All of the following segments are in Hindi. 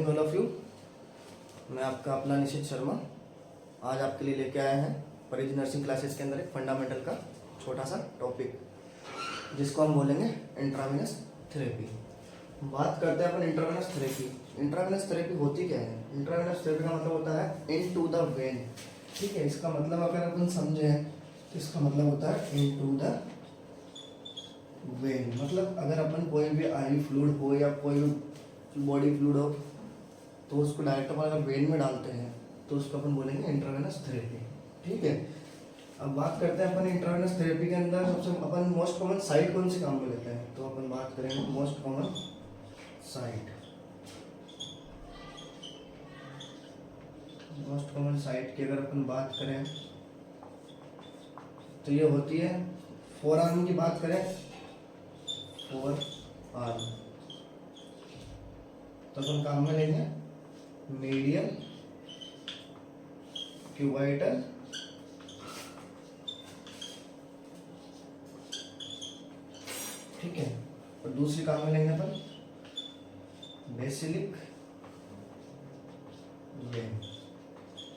Morning all of you. मैं आपका अपना निशित शर्मा आज आपके लिए लेके आया है परिज नर्सिंग क्लासेस के अंदर एक फंडामेंटल का छोटा सा टॉपिक जिसको हम बोलेंगे इंट्रावेनस थेरेपी। बात करते हैं अपन इंट्रावेनस थेरेपी। इंट्रावेनस थेरेपी होती क्या है? इंट्रावेनस थेरेपी का मतलब होता है इन टू द वेन। ठीक है, इसका मतलब अगर अपन समझे तो इसका मतलब होता है इन टू द वेन। मतलब अगर अपन कोई भी आई फ्लूइड हो या कोई भी बॉडी फ्लूइड हो तो उसको डायरेक्ट अपन अगर वेन में डालते हैं तो उसको अपन बोलेंगे इंट्रावेनस थेरेपी। ठीक है, अब बात करते हैं अपन इंट्रावेनस थेरेपी के अंदर सबसे अपन मोस्ट कॉमन साइट कौन से काम में लेते हैं। तो अपन बात करेंगे most common site. Most common site की अगर अपन बात करें तो ये होती है फोर आर्म की बात करें, फोर आर्म तो अपन काम में लेंगे मीडियल क्यूबाइटल ठीक है, और दूसरी काम में लेंगे अपन बेसिलिक वेन।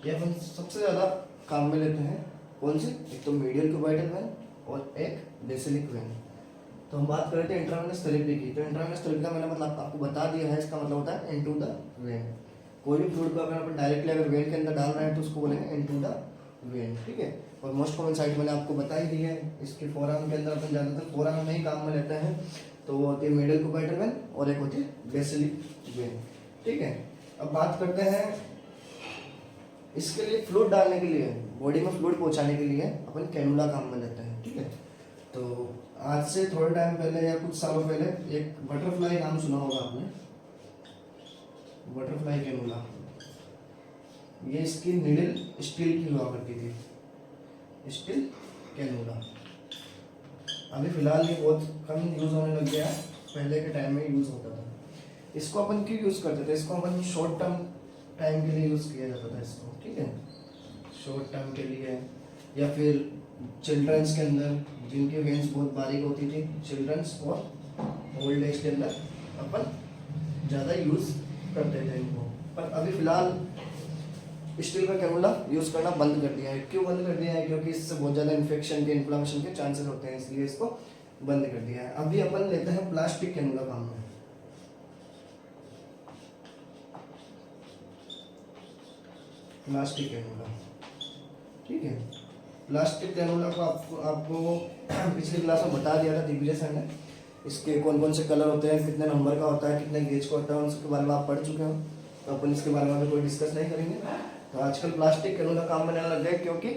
ये अपन सबसे ज्यादा काम में लेते हैं कौन से? एक तो मीडियल क्यूबाइटल वेन और एक बेसिलिक वेन। तो हम बात कर रहे थे इंट्रावेनस थेरेपी की। तो इंट्रावेनस थेरेपी का मैंने मतलब आपको बता दिया है, इसका मतलब होता है इनटू द वेन। कोई भी फ्लूइड को अगर अपन डायरेक्टली अगर वेन के अंदर डाल रहे हैं तो उसको बोलेंगे इनटू द वेन। ठीक है, और मोस्ट कॉमन साइट मैंने आपको बता ही दी है। इसके फोरआर्म के अंदर अपन ज़्यादातर फोरआर्म में ही काम में लेते हैं। तो वो होती है मीडियल क्यूबाइटल वेन और एक होती है बेसिलिक वेन। ठीक है, अब बात करते हैं इसके लिए फ्लूइड डालने के लिए, बॉडी में फ्लूइड पहुंचाने के लिए अपन कैनुला काम में लेते हैं। ठीक है, तो आज से थोड़े टाइम पहले या कुछ सालों पहले एक बटरफ्लाई नाम सुना होगा आपने, बटरफ्लाई कैनुला। ये इसकी नीडल स्टील की हुआ करती थी, स्टील कैनुला। अभी फिलहाल ये बहुत कम यूज होने लग गया है, पहले के टाइम में यूज होता था। इसको अपन क्यों यूज करते थे? इसको अपन शॉर्ट टर्म टाइम के लिए यूज किया जाता था इसको। ठीक है, शॉर्ट टर्म के लिए या फिर चिल्ड्रंस के अंदर जिनकी वेन्स बहुत बारीक होती थी, चिल्ड्रंस और ओल्ड एज के अंदर अपन ज़्यादा यूज करते थे इनको। पर अभी फिलहाल स्टील का कैनुला यूज करना बंद कर दिया है। क्यों बंद कर दिया है? क्योंकि इससे बहुत ज़्यादा इन्फेक्शन के, इन्फ्लामेशन के चांसेस होते हैं, इसलिए इसको बंद कर दिया है। अभी अपन लेते हैं प्लास्टिक कैनुला काम में। प्लास्टिक कैनुला, ठीक है, प्लास्टिक कैनुला को आपको पिछली क्लास में बता दिया था दिग्विजय सर ने। इसके कौन कौन से कलर होते हैं, कितने नंबर का होता है, कितने गेज का होता है, उसके बारे में आप पढ़ चुके हो, तो अपन इसके बारे में भी कोई डिस्कस नहीं करेंगे। तो आजकल प्लास्टिक कैनुला काम में लेने लग गए क्योंकि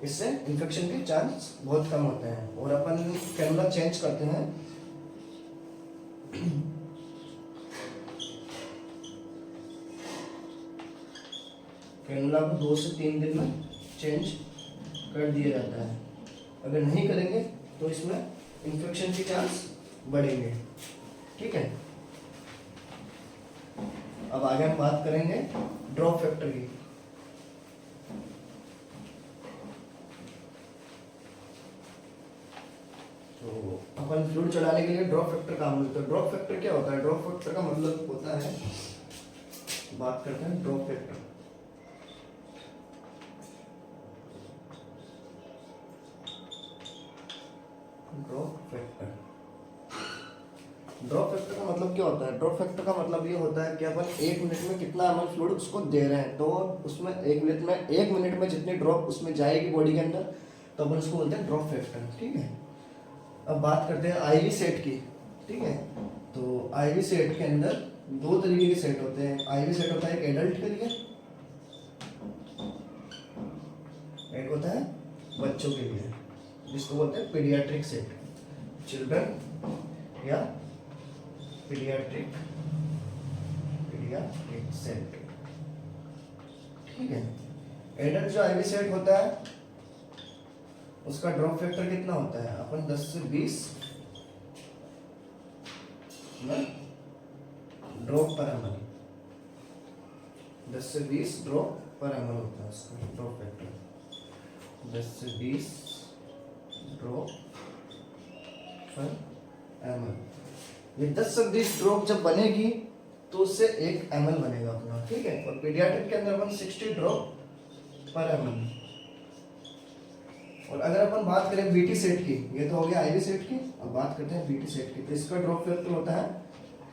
इससे इन्फेक्शन के चांस बहुत कम होते हैं। और अपन कैनुला चेंज करते हैं कैनुला को 2 से 3 दिन में चेंज कर दिया जाता है। अगर नहीं करेंगे तो इसमें इन्फेक्शन के चांस बढ़ेंगे। ठीक है, अब आगे हम बात करेंगे ड्रॉप फैक्टर की। तो अपन फ्लूइड चढ़ाने के लिए ड्रॉप फैक्टर काम में लेते हैं। ड्रॉप फैक्टर क्या होता है? ड्रॉप फैक्टर का मतलब होता है, बात करते हैं drop factor. Drop factor, drop factor का मतलब क्या होता है? ड्रॉप फैक्टर का मतलब ये होता है कि अपन 1 मिनट में कितना ml फ्लूइड उसको दे रहे हैं, तो उसमें 1 मिनट में जितनी ड्रॉप उसमें जाएगी बॉडी के अंदर, तो अपन उसको बोलते हैं ड्रॉप फैक्टर। ठीक है, अब बात करते हैं आईवी सेट की। ठीक है, तो आईवी सेट के अंदर 2 तरीके के सेट होते हैं। आईवी सेट होता है एक एडल्ट के लिए, एक होता है बच्चों के लिए, जिसको बोलते हैं पीडियाट्रिक सेट, चिल्ड्रन या पीडियाट्रिक सेट। ठीक है, एडल्ट जो आईवी सेट होता है उसका ड्रॉप फैक्टर कितना होता है? अपन 10 से 20 ड्रॉप पर ml, 10 से 20 ड्रॉप पर ml होता है उसका ड्रॉप फैक्टर। 10 से 20 ड्रॉप पर ml। ये 10 से 20 ड्रॉप जब बनेगी तो उससे 1 ml बनेगा अपना, ठीक है। और पीडियाट्रिक के अंदर अपन 60 ड्रॉप पर ml। और अगर अपन बात करें बीटी सेट की, ये तो हो गया आईवी सेट की, अब बात करते हैं बीटी सेट की। तो इसका ड्रॉप फैक्टर होता है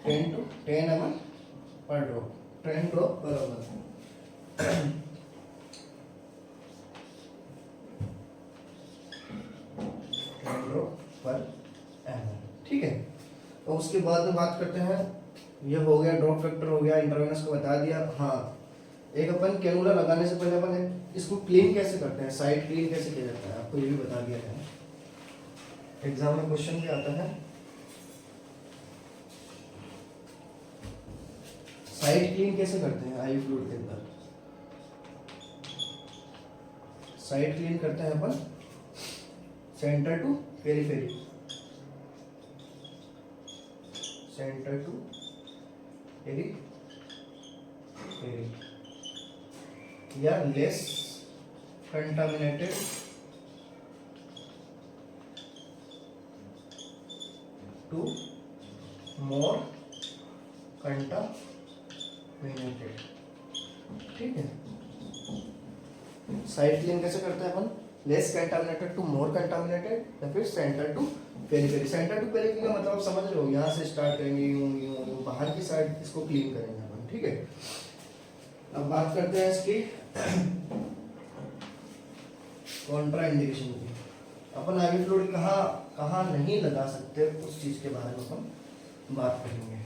10 ml पर ड्रॉप, 10 ड्रॉप पर ml। 10 ड्रॉप पर ml, ठीक है। तो उसके बाद में बात करते हैं, ये हो गया ड्रॉप फैक्टर हो गया, इंट्रावेनस को बता दिया। हाँ, एक अपन कैनुला लगाने से पहले अपन इसको क्लीन कैसे करते हैं, साइड क्लीन कैसे किया जाता है, आपको ये भी बता दिया है। एग्जाम में क्वेश्चन भी आता है, साइड क्लीन कैसे करते हैं आई फ्लूइड के अंदर। साइड क्लीन करते हैं अपन centre to periphery, centre to periphery या less contaminated to more contaminated, ठीक है। साइड क्लीन कैसे करते हैं अपन, less contaminated to more contaminated या फिर centre to periphery. Centre to periphery का मतलब समझ रहे हो, यहाँ से स्टार्ट करेंगे यूं यूं यूं, बाहर की साइड इसको क्लीन करेंगे अपन, ठीक है। अब बात करते हैं इसकी कॉन्ट्रा इंडिकेशन की। अपन आईवी फ्लूइड कहाँ नहीं लगा सकते, उस चीज के बारे में अपन बात करेंगे।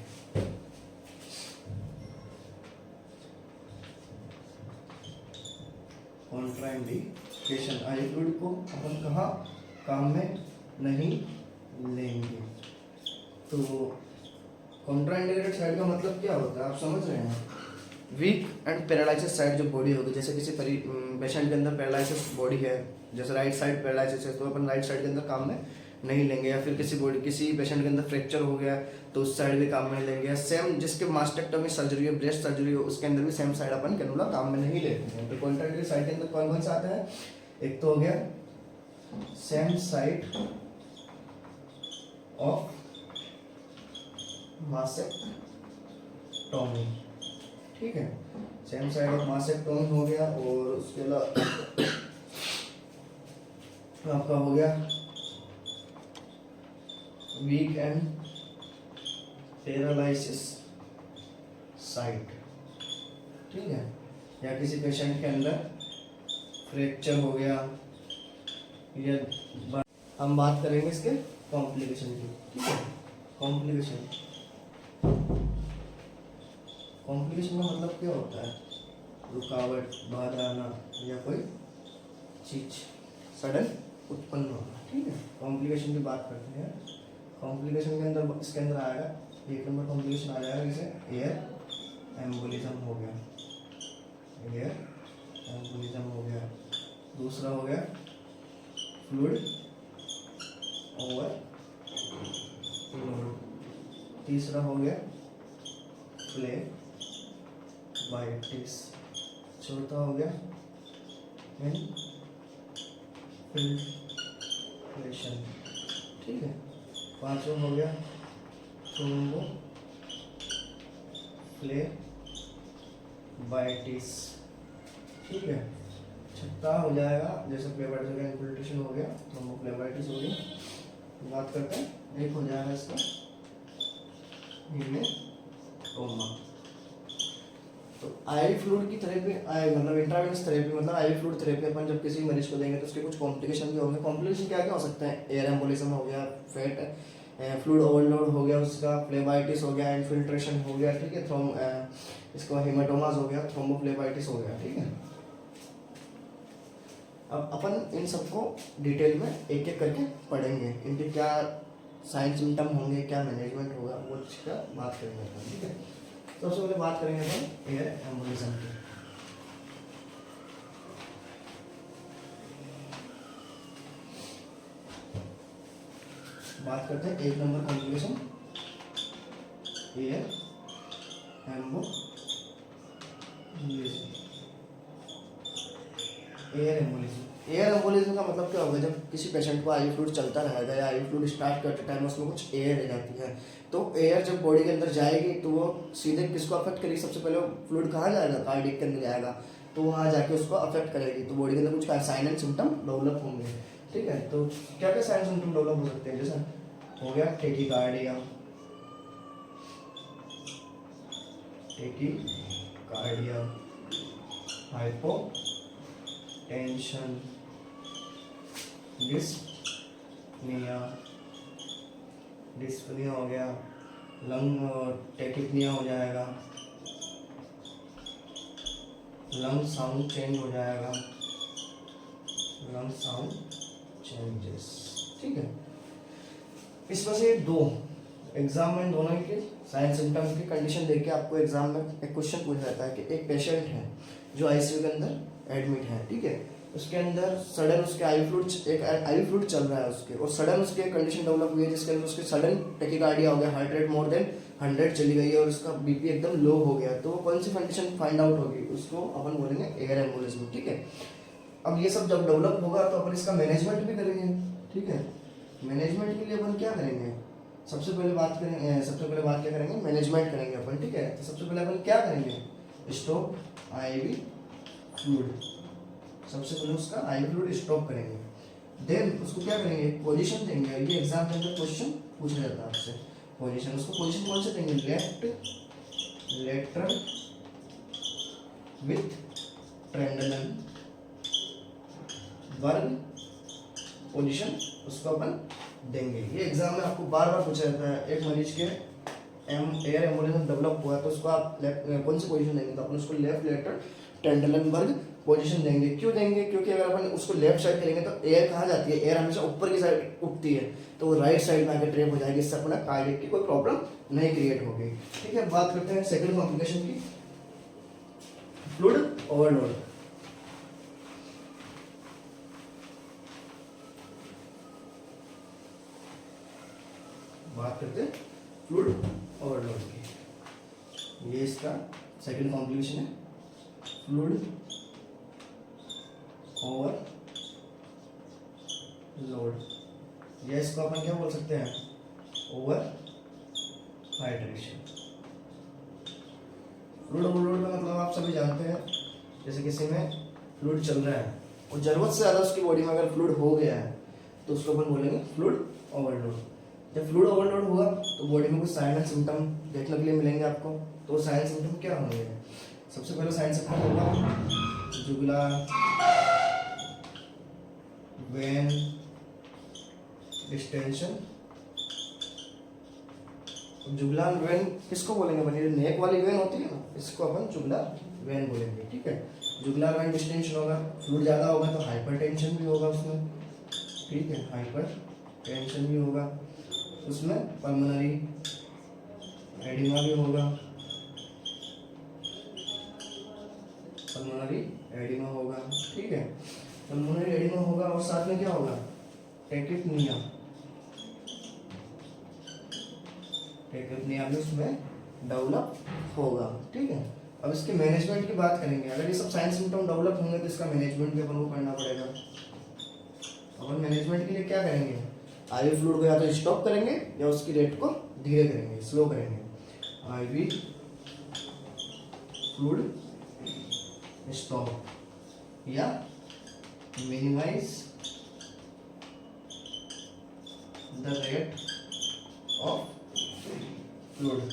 कॉन्ट्रा इंडिकेशन, आईवी फ्लूइड को अपन कहाँ काम में नहीं लेंगे। तो कॉन्ट्रा इंडिकेटेड साइड का मतलब क्या होता है, आप समझ रहे हैं। वीक एंड पैरालिसिस साइड जो बॉडी होगी, जैसे किसी पेशेंट के अंदर पैरालिसिस बॉडी है, जैसे राइट साइड पैरालिसिस है, तो अपन राइट साइड के अंदर काम में नहीं लेंगे। या फिर किसी पेशेंट के अंदर फ्रैक्चर हो गया तो उस साइड भी काम में नहीं लेंगे। सेम जिसके मास्टेक्टोमी सर्जरी है, ब्रेस्ट सर्जरी है, उसके अंदर भी सेम साइड अपन कैनुला काम में नहीं लेते हैं। तो कॉन्ट्रा इंडिकेटेड साइड के अंदर कौन कौन सा आता है, एक तो हो गया सेम साइड ऑफ मास्टेक्टोमी, ठीक है। सेम साइड ऑफ मास्टेक्टोमी हो गया। और उसके अलावा आपका हो गया वीक एंड पैरालिसिस साइट, ठीक है। या किसी पेशेंट के अंदर फ्रैक्चर हो गया, या हम बात करेंगे इसके कॉम्प्लिकेशन की, ठीक है। कॉम्प्लिकेशन का मतलब क्या होता है, रुकावट, बाधा आना या कोई चीज सडन उत्पन्न होना, ठीक है। कॉम्प्लिकेशन की बात करते हैं। कॉम्प्लिकेशन के अंदर इसके अंदर आएगा, एक नंबर कॉम्प्लिकेशन आ जाएगा जैसे एयर एम्बोलिज्म हो गया, एयर एम्बोलिज्म हो गया। दूसरा हो गया फ्लूइड ओवर फ्लूइड। तीसरा हो गया फ्लेबाइटिस। चौथा हो गया इन्फिल्ट्रेशन, ठीक है। पांचवा हो गया थ्रोम्बोफ्लेबाइटिस, ठीक है। छठा हो जाएगा जैसे फ्लेबाइटिस हो गया, इन्फिल्ट्रेशन हो गया, थ्रोम्बोफ्लेबाइटिस हो गया। बात करते हैं, एक हो जाएगा इसका हेमेटोमा। तो आईवी फ्लूइड की थेरेपी, मतलब इंट्रावेनस थेरेपी, मतलब आईवी फ्लूइड थेरेपी अपन जब किसी मरीज को देंगे तो उसके कुछ कॉम्प्लिकेशन भी होंगे। कॉम्प्लिकेशन क्या क्या हो सकते हैं, एयर एम्बोलिज्म हो गया, फैट फ्लूइड ओवरलोड हो गया, उसका फ्लेबाइटिस हो गया, इन्फिल्ट्रेशन हो गया, ठीक है। इसको हेमाटोमास हो गया, थ्रोम्बोफ्लेबाइटिस हो गया, ठीक है। अब अपन इन सबको डिटेल में एक एक करके पढ़ेंगे, इनके क्या साइन सिम्टम होंगे, क्या मैनेजमेंट होगा, वो चीज़ का बात करेंगे अपन, ठीक है। तो सबसे पहले बात करेंगे अपन एयर एम्बोलिज्म की। बात करते हैं एक number complication air embolism. Air embolism air embolism का मतलब क्या होगा, जब किसी पेशेंट को आई फ्लूइड चलता रहेगा या आई फ्लूइड स्टार्ट करते टाइम उसमें कुछ एयर रह जाती है, तो एयर जब बॉडी के अंदर जाएगी तो वो सीधे किसको अफेक्ट करेगी, सबसे पहले फ्लूइड कहाँ जाएगा, कार्डियक के अंदर जाएगा, तो वहाँ जाके उसको अफेक्ट करेगी, तो बॉडी के अंदर कुछ साइन एंड सिम्टम डेवलप होंगे। ठीक है, तो क्या क्या साइन सिम्टम डेवलप हो सकते हैं, जैसे हो गया tachycardia, tachycardia, hypotension, dyspnoea, dyspnoea हो गया, लंग टेकिपनिया हो जाएगा, लंग साउंड चेंज हो जाएगा, लंग साउंड चेंजेस। ठीक है, इसमें से दो एग्जाम में दोनों के साइन सिम्टम्स की कंडीशन देके आपको एग्जाम में एक क्वेश्चन पूछा जाता है कि एक पेशेंट है जो आईसीयू के अंदर एडमिट है, ठीक है, उसके अंदर सडन उसके आई फ्लूइड चल रहा है उसके, और सडन उसकी एक कंडीशन डेवलप हुई है जिसके अंदर उसके सडन टेकीकार्डिया हो गया, हार्ट रेट मोर देन 100 चली गई है और उसका बीपी एकदम लो हो गया, तो कौन सी कंडीशन फाइंड आउट होगी, उसको अपन बोलेंगे एयर एम्बोलिज्म। ठीक है, अब ये सब जब डेवलप होगा तो अपन इसका मैनेजमेंट भी करेंगे। ठीक है, मैनेजमेंट के लिए अपन क्या करेंगे, सबसे पहले बात क्या करेंगे, मैनेजमेंट करेंगे अपन। ठीक है, तो सबसे पहले अपन क्या करेंगे, स्टॉप आईवी फ्लूइड, सबसे पहले उसका आईवी फ्लूइड स्टॉप करेंगे, देन उसको क्या करेंगे, पोजीशन देंगे। ये एग्जाम के अंदर क्वेश्चन पूछा जाता है आपसे पोजीशन, उसको पोजीशन कौन से देंगे, लेफ्ट लेटरल विथ ट्रेंडलन वर्ग पोजीशन उसको अपन देंगे। ये एग्जाम में आपको बार बार पूछा जाता है, एक मरीज के एयर एम्बोलिज्म डेवलप हुआ तो उसको आप कौन सी पोजीशन देंगे, तो अपन उसको लेफ्ट लेटरल टेंडलन पोजीशन देंगे। क्यों देंगे, क्योंकि अगर अपन उसको लेफ्ट साइड करेंगे तो एयर कहाँ जाती है, एयर हमेशा ऊपर की साइड उठती है, तो वो राइट साइड में आके ट्रैप हो जाएगी, इससे अपना कार्डियक की कोई प्रॉब्लम नहीं क्रिएट होगी। ठीक है, बात करते हैं सेकंड कॉम्प्लिकेशन की, फ्लूइड ओवरलोड। बात करते हैं फ्लूइड ओवरलोड की, ये इसका सेकंड कॉम्प्लिकेशन है, फ्लूइड ओवरलोड, या इसको अपन क्या बोल सकते हैं, ओवर हाइड्रेशन। फ्लूइड ओवरलोड का मतलब आप सभी जानते हैं, जैसे किसी में फ्लूइड चल रहा है और जरूरत से ज़्यादा उसकी बॉडी में अगर फ्लूइड हो गया है तो उसको अपन बोलेंगे फ्लूइड ओवरलोड। जब फ्लूइड ओवरलोड हुआ तो बॉडी में कुछ साइन एंड सिम्टम देखने के लिए मिलेंगे आपको, तो साइन सिम्टम क्या होंगे, सबसे पहले साइन सिम्टम होगा जुगुलार वेन डिस्टेंशन। जुगुलार वेन किसको बोलेंगे, बनी नेक वाली वेन होती है ना, इसको अपन जुगुलार वेन बोलेंगे। ठीक है, जुगुलार वेन डिस्टेंशन होगा, फ्लूइड ज़्यादा होगा तो हाइपरटेंशन भी होगा उसमें। ठीक है, हाइपरटेंशन भी होगा उसमें, पल्मोनरी एडिमा भी होगा, पल्मोनरी एडिमा होगा। ठीक है, पल्मोनरी एडिमा होगा और साथ में क्या होगा, टेकिपनिया, टेकिपनिया भी उसमें डेवलप होगा। ठीक है, अब इसके मैनेजमेंट की बात करेंगे, अगर ये सब साइन सिम्टम डेवलप होंगे तो इसका मैनेजमेंट भी अपन को करना पड़ेगा। अपन मैनेजमेंट के लिए क्या करेंगे, आईवी फ्लूइड को या तो स्टॉप करेंगे या उसकी रेट को धीरे करेंगे, स्लो करेंगे। आईवी फ्लूइड स्टॉप या minimise the rate of fluid.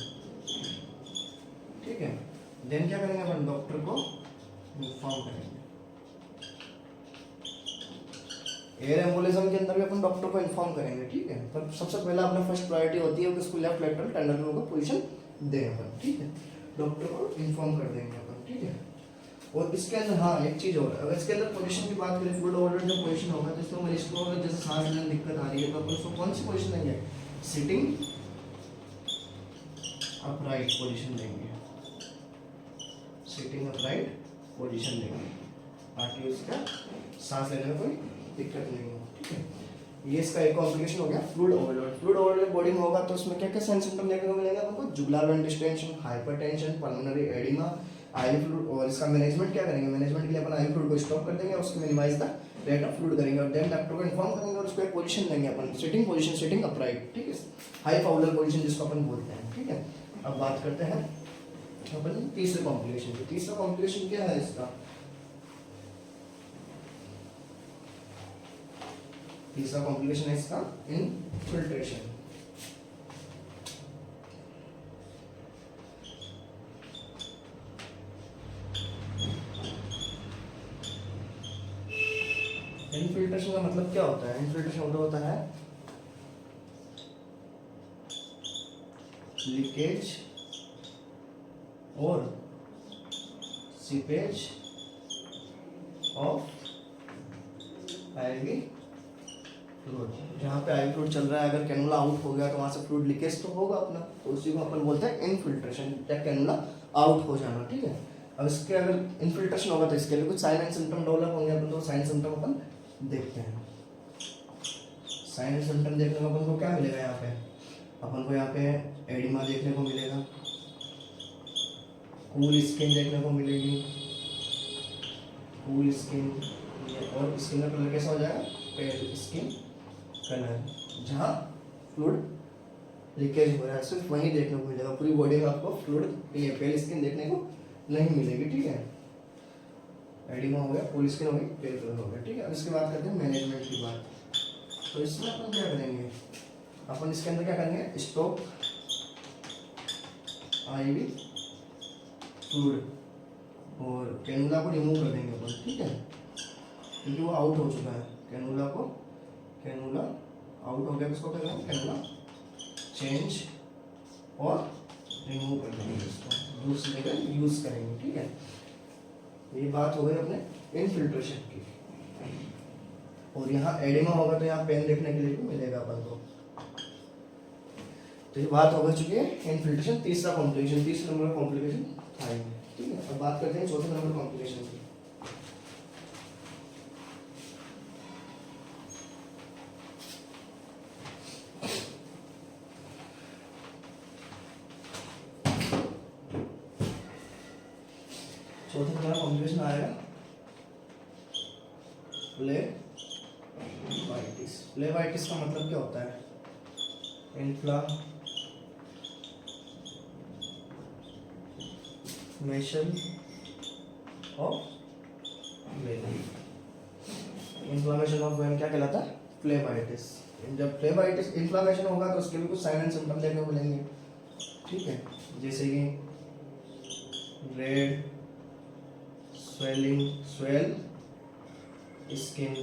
ठीक है, देन क्या करेंगे अपन, डॉक्टर को इन्फॉर्म करेंगे। एयर एम्बोलिज्म के अंदर भी अपन डॉक्टर को इन्फॉर्म करेंगे। ठीक है, पर सबसे पहला अपना फर्स्ट प्रायोरिटी होती है कि उसको लेफ्ट लेटरल टेंडरन को पोजीशन दें अपन। ठीक है, डॉक्टर को इन्फॉर्म कर देंगे अपन। ठीक है, और इसके अंदर हाँ एक चीज और, अगर इसके अंदर पोजीशन की बात करें, फ्लूइड ओवरलोड जब पोजीशन होगा तो इसमें मरीज को अगर जैसे सांस लेने में दिक्कत आ रही है तो अपन उसको कौन सी पोजीशन देंगे, सिटिंग अपराइट पोजीशन देंगे, सिटिंग अपराइट पोजीशन देंगे ताकि उसका सांस लेने में कोई दिक्कत नहीं हो। ठीक है, ये इसका एक कॉम्प्लिकेशन हो गया fluid overload. Fluid overload body में होगा तो उसमें क्या क्या साइन सिम्टम देखने को मिलेगा आपको, jugular vein distension, hypertension, pulmonary oedema, आई फ्लूइड। और इसका मैनेजमेंट क्या करेंगे, मैनेजमेंट के लिए अपन आई फ्लूइड को स्टॉप कर देंगे, उसको minimise the rate of fluid करेंगे और देन डॉक्टर को इन्फॉर्म करेंगे और उसको एक पोजीशन देंगे अपन, सिटिंग पोजीशन, सिटिंग अपराइट, ठीक है, हाई फाउलर पोजीशन जिसको अपन बोलते हैं, ठीक है। अब बात करते हैं अपन तीसरे कॉम्प्लिकेशन की। तीसरा कॉम्प्लिकेशन क्या है इसका? तीसरा कॉम्प्लिकेशन है इसका इनफिल्ट्रेशन। इनफिल्ट्रेशन का मतलब क्या होता है? इनफिल्ट्रेशन मतलब होता है लीकेज और सीपेज ऑफ आईवी फ्लूइड। जहाँ पे आईवी फ्लूइड चल रहा है, अगर कैनुला आउट हो गया तो वहाँ से फ्लूइड लीकेज तो होगा अपना, तो उसी को अपन बोलते हैं इनफिल्ट्रेशन या कैनुला आउट हो जाना, ठीक है। अब इसके अगर इनफिल्ट्रेशन होगा तो इसके लिए कुछ साइन एंड सिम्टम डेवलप होंगे, अपन तो साइन सिम्टम अपन देखते हैं। साइन एंड सिम्टम देखने को अपन को क्या मिलेगा यहाँ पे? अपन को यहाँ पे एडिमा देखने को मिलेगा, कूल स्किन देखने को मिलेगी, कूल स्किन, और स्किन का कलर कैसा हो जाएगा? पेल स्किन कलर। जहाँ फ्लूइड लीकेज हो रहा है सिर्फ वहीं देखने को मिलेगा, पूरी बॉडी में आपको फ्लूइड ये पेल स्किन देखने को नहीं मिलेगी, ठीक है। एडिमा हो गया, कूल स्किन हो गई, पेल कलर हो गया, ठीक है। अब इसके बाद करते हैं मैनेजमेंट की बात। तो इसमें अपन क्या करेंगे? अपन इसके अंदर क्या करेंगे? स्टॉप आईवी फ्लूइड और कैनुला को रिमूव कर देंगे अपन, ठीक है, क्योंकि वो आउट हो चुका है। कैनुला आउट हो गया, इसको क्या करेंगे? कैनुला चेंज और रिमूव कर देंगे, इसको दूसरी जगह यूज करेंगे, ठीक है। ये बात हो गई अपने इनफिल्ट्रेशन की। और यहाँ एडिमा होगा तो यहाँ पेन देखने के लिए भी मिलेगा अपन को। तो ये बात हो चुकी है इनफिल्ट्रेशन, तीसरा कॉम्प्लिकेशन, तीसरा नंबर कॉम्प्लिकेशन था ये, ठीक है। अब बात करते हैं चौथे नंबर कॉम्प्लिकेशन की। चौथे नंबर कॉम्प्लिकेशन आएगा फ्लेबाइटिस। फ्लेबाइटिस का मतलब क्या होता है? Inflammation of when. Inflammation of when क्या कहलाता है? फ्लेबाइटिस। जब फ्लेबाइटिस इन्फ्लामेशन होगा तो उसके भी कुछ साइन एंड सिम्टम देखने को मिलेंगे, ठीक है, जैसे कि रेड स्वेल स्किन,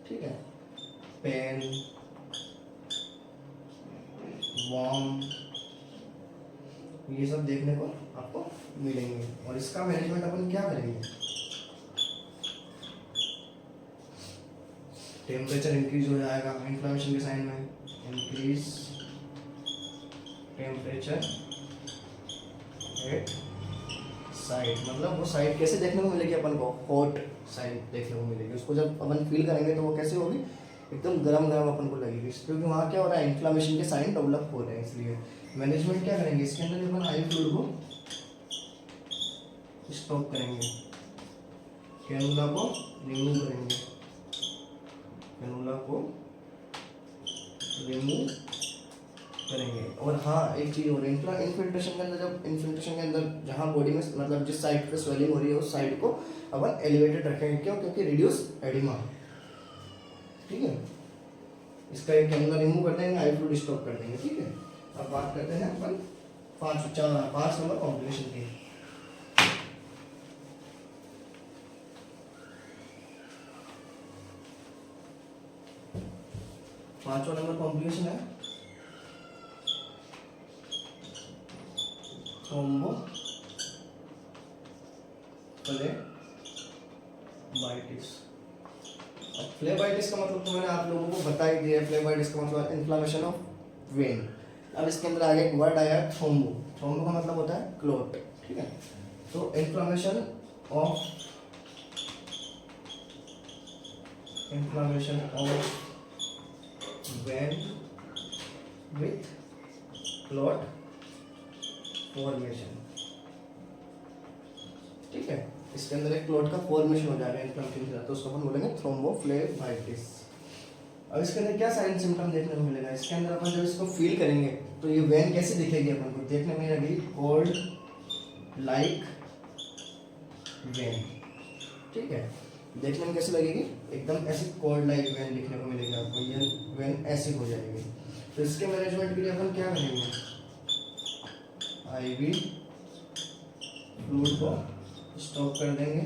ठीक है, पेन, वार्म, ये सब देखने को आपको मिलेंगे। और इसका मैनेजमेंट अपन क्या करेंगे? टेम्परेचर इंक्रीज हो जाएगा इन्फ्लेमेशन के साइन में, इंक्रीज टेम्परेचर एट साइड, मतलब वो साइड कैसे देखने को मिलेगी अपन को? हॉट साइड देखने को मिलेगी। उसको जब अपन फील करेंगे तो वो कैसे होगी? एकदम गरम गरम अपन को लगेगी, क्योंकि वहाँ क्या हो रहा है? इन्फ्लेमेशन के साइन डेवलप हो रहे हैं। इसलिए मैनेजमेंट क्या करेंगे? इसके अंदर अपन आई फ्लूइड को स्टॉप करेंगे, कैनुला को रिमूव करेंगे, कैनुला को रिमूव करेंगे। और हाँ, एक चीज और, इन्फिल्ट्रेशन के अंदर, जब इन्फिल्ट्रेशन के अंदर जहाँ बॉडी में मतलब जिस साइड पे स्वेलिंग हो रही है उस साइड को अपन एलिवेटेड रखेंगे। क्यों? क्योंकि रिड्यूस एडिमा, ठीक है। इसका एक कैनुला रिमूव कर देंगे, आई फ्लूइड स्टॉप कर देंगे, ठीक है। अब बात करते हैं अपन 5 नंबर कॉम्प्लिकेशन की। पांचवा नंबर कॉम्प्लिकेशन है फ्लेबाइटिस। अब फ्लेबाइटिस का मतलब तो मैंने आप लोगों को बता ही दिया। फ्लेबाइटिस का मतलब इन्फ्लेमेशन ऑफ वेन। अब इसके अंदर आगे एक वर्ड आया है थ्रोम्बो। थ्रोम्बो का मतलब होता है क्लॉट, ठीक है। तो inflammation of when with clot formation, ठीक है। इसके अंदर एक क्लॉट का फॉर्मेशन हो जाएगा इन्फ्लेमेशन से, तो उसको अपन बोलेंगे थ्रोम्बोफ्लेबाइटिस। अब इसके अंदर क्या साइन सिम्टम देखने को मिलेगा, इसके अंदर अपन जब इसको फील करेंगे तो ये वेन कैसी दिखेगी अपन को, देखने में लगेगी कोल्ड लाइक वेन, ठीक है, देखने में कैसी लगेगी, एकदम ऐसी कोल्ड लाइक वेन दिखने को मिलेगी आपको, ये वेन ऐसी हो जाएगी। तो इसके मैनेजमेंट के लिए अपन क्या करेंगे, आईवी फ्लूइड को स्टॉप कर देंगे,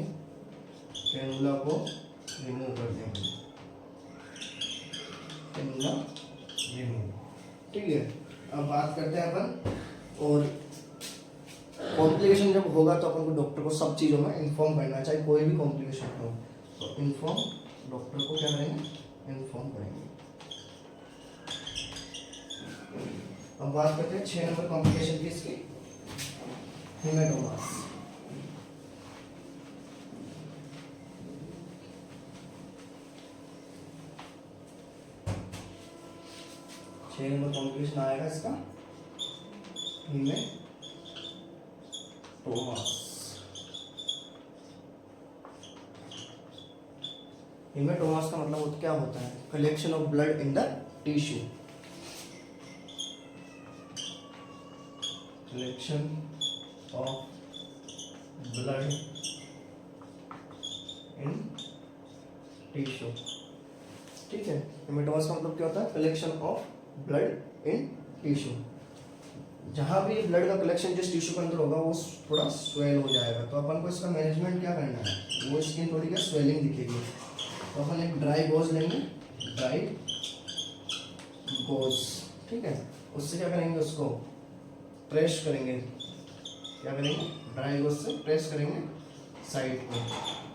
कैनुला को रिमूव कर देंगे, कैनुला रिमूव, ठीक है। अब बात करते हैं अपन, और कॉम्प्लिकेशन जब होगा तो अपन को डॉक्टर को सब चीज़ों में इन्फॉर्म करना, चाहे कोई भी कॉम्प्लिकेशन हो तो इन्फॉर्म डॉक्टर को क्या करेंगे, इन्फॉर्म करेंगे। अब बात करते हैं 6 नंबर कॉम्प्लिकेशन की, इसकी हेमेटोमास। नंबर कॉम्प्लिकेशन आएगा इसका हेमेटोमास। हेमेटोमास का मतलब क्या होता है, collection of blood in the tissue, collection of blood in tissue, ठीक है। हेमेटोमास का मतलब क्या होता है, collection of blood in tissue, जहाँ भी ब्लड का कलेक्शन जिस टिश्यू के अंदर होगा वो थोड़ा स्वेल हो जाएगा, तो अपन को इसका मैनेजमेंट क्या करना है, वो स्किन थोड़ी क्या स्वेलिंग दिखेगी, तो अपन एक ड्राई गॉज लेंगे, ड्राई गॉज, ठीक है, उससे क्या करेंगे, उसको प्रेस करेंगे, क्या करेंगे, ड्राई गॉज से प्रेस करेंगे साइड को,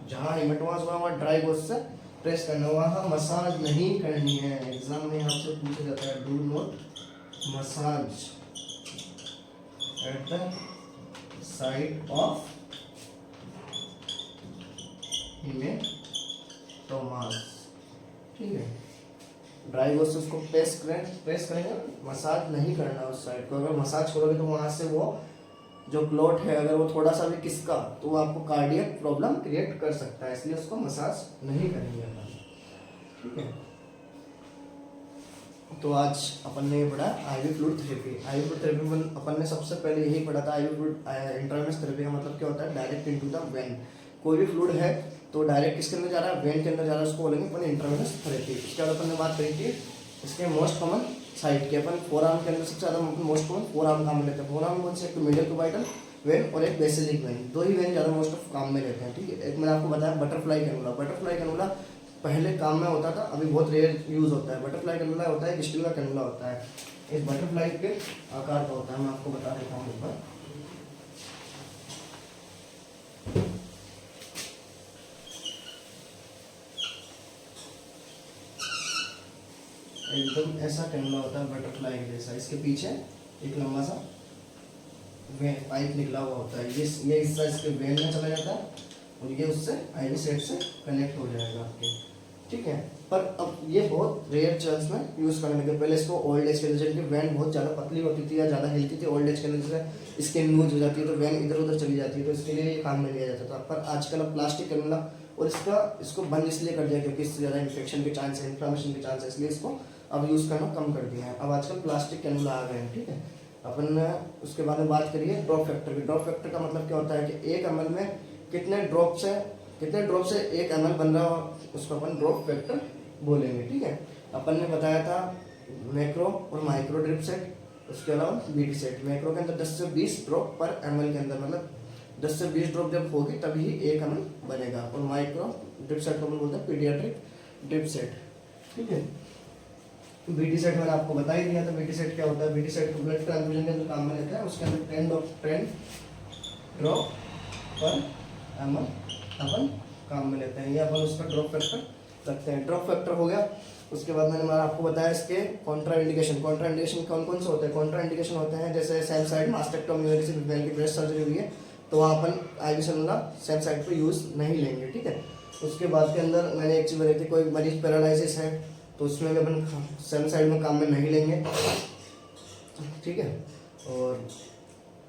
जहाँ हेमेटोमास हुआ वहाँ ड्राई गॉज से प्रेस करना, वहाँ मसाज नहीं करनी है। एग्जाम में आपसे पूछा जाता है, do not massage at the side of haematomas, ठीक है। ड्राई गॉज से उसको प्रेस करेंगे, मसाज नहीं करना उस साइड को, अगर मसाज करोगे तो वहाँ से वो जो क्लॉट है अगर वो थोड़ा सा भी किसका, तो वो आपको कार्डियक प्रॉब्लम क्रिएट कर सकता है, इसलिए उसको मसाज नहीं करेंगे अपन, ठीक है। तो आज अपन ने ये पढ़ा IV fluid therapy. IV fluid therapy अपन ने सबसे पहले यही पढ़ा था, आईवी फ्लूइड इंट्रावेनस थेरेपी का मतलब क्या होता है, डायरेक्ट इनटू द वेन, कोई भी फ्लूइड है तो डायरेक्ट किसके अंदर जा रहा है, वेन के अंदर जा रहा है, उसको बोलेंगे अपन इंट्रावेनस थेरेपी। इसके बाद अपन ने बात करी थी इसके मोस्ट कॉमन साइट के, अपन फोर आर्म के अंदर सबसे ज़्यादा मोस्ट कॉमन फोर आर्म काम में लेते हैं। फोर आर्म कौन से, एक मीडियल क्यूबाइटल वेन और एक बेसिलिक वेन, दो ही वेन ज़्यादा मोस्ट ऑफ काम में रहते हैं, ठीक है। एक मैंने आपको बताया बटरफ्लाई कैनुला, बटरफ्लाई कैनुला पहले काम में होता था, अभी बहुत रेयर यूज़ होता है। बटरफ्लाई कैनुला होता है, स्टील का कैनुला होता है, इस बटरफ्लाई के आकार का होता है, मैं आपको बता देता हूँ ऊपर, एकदम ऐसा कैनुला होता है बटरफ्लाई के जैसा, इसके पीछे एक लंबा सा पाइप निकला हुआ होता है, ये हिस्सा इसके वेन में चला जाता है और ये उससे आईवी सेट से कनेक्ट हो जाएगा आपके, ठीक है। पर अब ये बहुत रेयर चांस में यूज़ करने लगे, पहले इसको ओल्ड एज के अंदर जिनकी वेन बहुत ज़्यादा पतली होती थी या ज़्यादा हिलती थी, ओल्ड एज के अंदर जैसे स्किन लूज हो जाती है तो वेन इधर उधर चली जाती है, तो इसके लिए ये काम में लिया जाता था। पर आजकल अब प्लास्टिक कैनुला, और इसको बंद इसलिए कर दिया क्योंकि इससे ज़्यादा इन्फेक्शन के चांस है, इन्फ्लामेशन के चांस है, इसलिए इसको अब यूज़ करना कम कर दिया है। अब आजकल प्लास्टिक कैनुला आ गए हैं, ठीक है। अपन उसके बाद में बात करिए ड्रॉप फैक्टर की। ड्रॉप फैक्टर का मतलब क्या होता है कि 1 ml में कितने ड्रॉप से 1 ml बन रहा हो, उसको अपन ड्रॉप फैक्टर बोलेंगे, ठीक है। अपन ने बताया था मैक्रो और माइक्रो ड्रिप सेट, उसके अलावा बीटी सेट। मैक्रो के अंदर 10 से 20 ड्रॉप पर ml के अंदर, मतलब 10 से 20 ड्रॉप जब होगी तभी 1 ml बनेगा, और माइक्रो ड्रिप सेट को अपन बोलते हैं पीडियाट्रिक ड्रिप सेट, ठीक है। बीटी सेट मैंने आपको बता ही दिया था, बीटी सेट क्या होता है, बीटी सेट को ब्लड ट्रांसफ्यूजन के अंदर काम में लेता है, उसके अंदर 10 ड्रॉप पर ml अपन काम में लेते हैं, ये अपन उसका ड्रॉप फैक्टर रखते हैं। ड्रॉप फैक्टर हो गया। उसके बाद मैंने आपको बताया इसके कॉन्ट्रा इंडिकेशन कौन कौन से होते हैं। कॉन्ट्रा इंडिकेशन होते हैं जैसे सेम साइड मास्टेक्टोमी या किसी वेन की ब्रेस्ट सर्जरी हुई है तो वहाँ अपन आईवी सेलुला सेम साइड पे यूज़ नहीं लेंगे, ठीक है। उसके बाद के अंदर मैंने एक चीज़ बताई थी, कोई मरीज पैरालिसिस है तो उसमें भी अपन सेम साइड में काम में नहीं लेंगे, ठीक है। और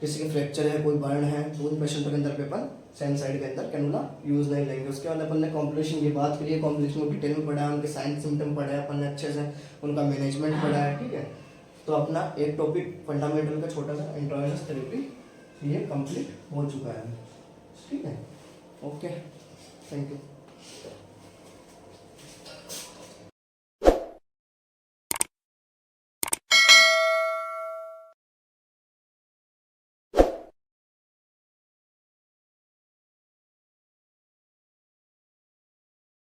किसी के फ्रैक्चर है, कोई बर्न है, तो उन पेशेंटों के अंदर पे अपन सेम साइड के अंदर कैनुला यूज़ नहीं लेंगे। उसके बाद अपन ने कॉम्प्लिकेशन की बात करी है, कॉम्प्लिकेशन को डिटेल में पढ़ा है, उनके साइन सिम्टम पढ़ा है अपन ने अच्छे से, उनका मैनेजमेंट पढ़ा है, ठीक है। तो अपना एक टॉपिक फंडामेंटल का छोटा सा इंट्रोडक्शन थेरेपी ये कंप्लीट हो चुका है, ठीक है। Okay, thank you.